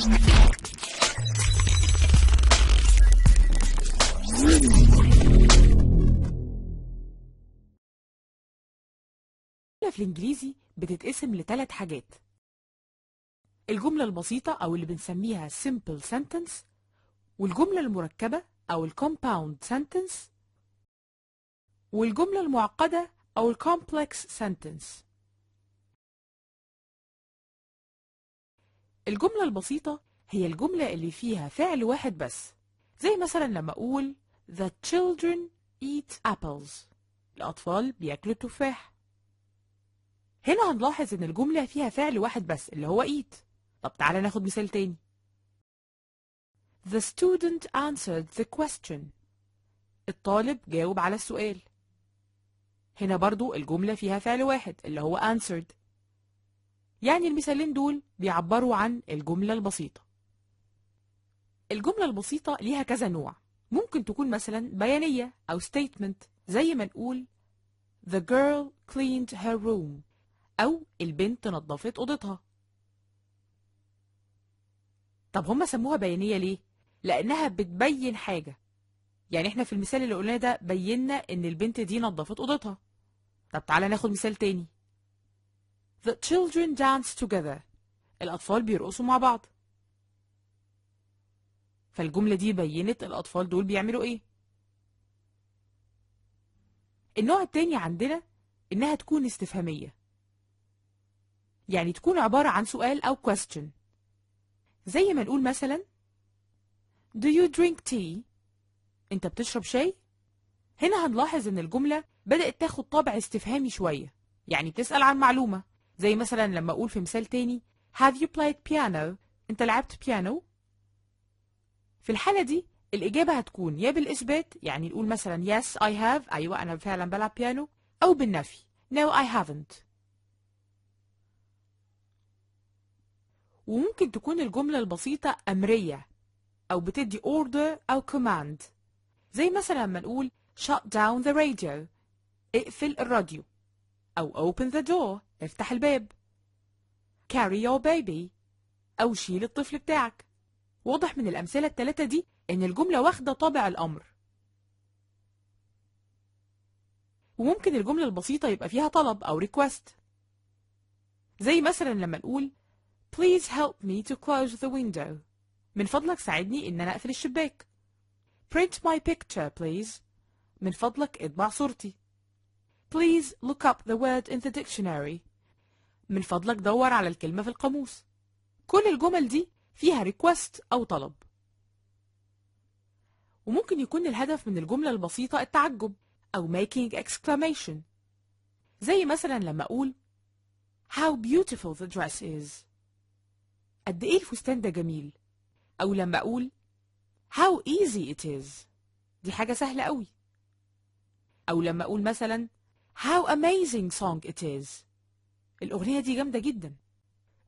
في الإنجليزي بتتقسم لثلاث حاجات: الجملة البسيطة أو اللي بنسميها simple sentence، والجملة المركبة أو compound sentence، والجملة المعقدة أو complex sentence. الجملة البسيطة هي الجملة اللي فيها فعل واحد بس، زي مثلا لما أقول The children eat apples. الأطفال بياكلوا التفاح. هنا هنلاحظ إن الجملة فيها فعل واحد بس اللي هو eat. طب تعالى ناخد مثال تاني. The student answered the question. الطالب جاوب على السؤال. هنا برضو الجملة فيها فعل واحد اللي هو answered. يعني المثالين دول بيعبروا عن الجملة البسيطة. الجملة البسيطة ليها كذا نوع، ممكن تكون مثلا بيانية أو statement، زي ما نقول The girl cleaned her room، أو البنت نظفت أوضتها. طب هم سموها بيانية ليه؟ لأنها بتبين حاجة. يعني احنا في المثال اللي قلناه ده بينا إن البنت دي نظفت أوضتها. طب تعالى ناخد مثال تاني. The children dance together. الأطفال بيرقصوا مع بعض. فالجملة دي بينت الأطفال دول بيعملوا إيه. النوع التاني عندنا إنها تكون استفهامية، يعني تكون عبارة عن سؤال أو question، زي ما نقول مثلا Do you drink tea؟ أنت بتشرب شاي؟ هنا هنلاحظ إن الجملة بدأت تاخد طابع استفهامي شوية، يعني بتسأل عن معلومة، زي مثلا لما أقول في مثال تاني Have you played piano؟ أنت لعبت بيانو؟ في الحالة دي الإجابة هتكون يا بالإثبات، يعني نقول مثلا Yes I have، أيوة أنا فعلا بلعب بيانو، أو بالنفي No I haven't. وممكن تكون الجملة البسيطة أمرية أو بتدي order أو command، زي مثلا لما نقول shut down the radio، اقفل الراديو، أو open the door، افتح الباب، carry your baby، أو شيل الطفل بتاعك. واضح من الأمثلة الثلاثة دي إن الجملة واخدة طابع الأمر. وممكن الجملة البسيطة يبقى فيها طلب أو request، زي مثلا لما نقول Please help me to close the window. من فضلك ساعدني إن أنا أقفل الشباك. Print my picture please. من فضلك اطبع صورتي. Please look up the word in the dictionary. من فضلك دور على الكلمة في القاموس. كل الجمل دي فيها request أو طلب. وممكن يكون الهدف من الجملة البسيطة التعجب أو making exclamation، زي مثلا لما أقول How beautiful the dress is. قد إيه الفستان ده جميل. أو لما أقول How easy it is. دي حاجة سهلة قوي. أو لما أقول مثلا How amazing song it is. الأغنية دي جامدة جدا.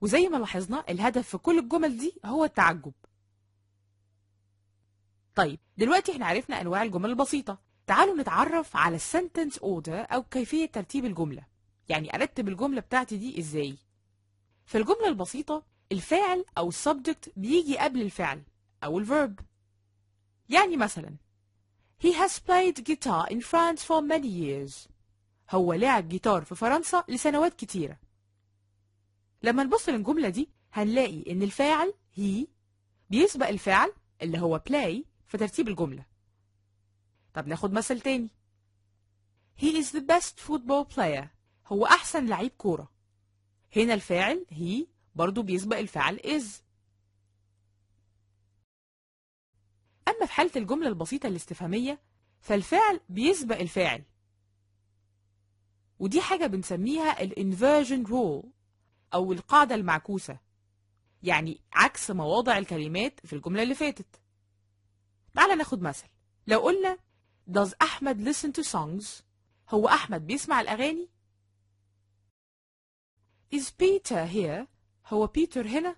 وزي ما لاحظنا الهدف في كل الجمل دي هو التعجب. طيب دلوقتي احنا عرفنا أنواع الجمل البسيطة. تعالوا نتعرف على السنتنس اوردر أو كيفية ترتيب الجملة. يعني أرتب الجملة بتاعتي دي إزاي؟ في الجملة البسيطة الفاعل أو السبجكت بيجي قبل الفعل أو الفيرب. يعني مثلا He has played guitar in France for many years. هو لعب جيتار في فرنسا لسنوات كتيرة. لما نبص للجملة دي هنلاقي إن الفاعل he بيسبق الفعل اللي هو play في ترتيب الجملة. طب ناخد مثل تاني. He is the best football player. هو أحسن لعيب كورة. هنا الفاعل he برضو بيسبق الفعل is. أما في حالة الجملة البسيطة الاستفهامية فالفعل بيسبق الفاعل، ودي حاجة بنسميها الانفيرجن رول أو القاعدة المعكوسة، يعني عكس مواضع الكلمات في الجملة اللي فاتت. تعال ناخد مثل. لو قلنا Does أحمد listen to songs؟ هو أحمد بيسمع الأغاني؟ Is Peter here؟ هو بيتر هنا؟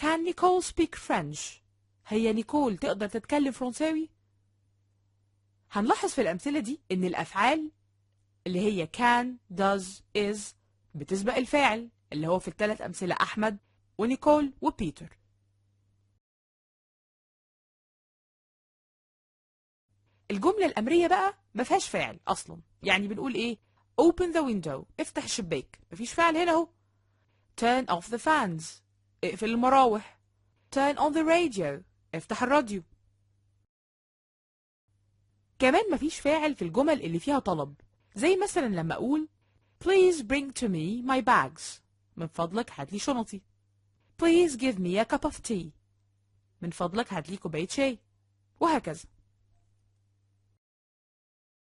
Can Nicole speak French؟ هي نيكول تقدر تتكلم فرنساوي؟ هنلاحظ في الأمثلة دي إن الأفعال اللي هي can, does, is بتسبق الفاعل اللي هو في الثلاث أمثلة أحمد ونيكول وبيتر. الجملة الأمرية بقى ما فيهاش فاعل أصلا، يعني بنقول إيه؟ open the window، افتح الشباك، مفيش فاعل هنا أهو. turn off the fans، اقفل المراوح. turn on the radio، افتح الراديو. كمان مفيش فاعل في الجمل اللي فيها طلب، زي مثلا لما أقول please bring to me my bags، من فضلك هات لي شنطي. please give me a cup of tea، من فضلك هات لي كوباية شاي، وهكذا.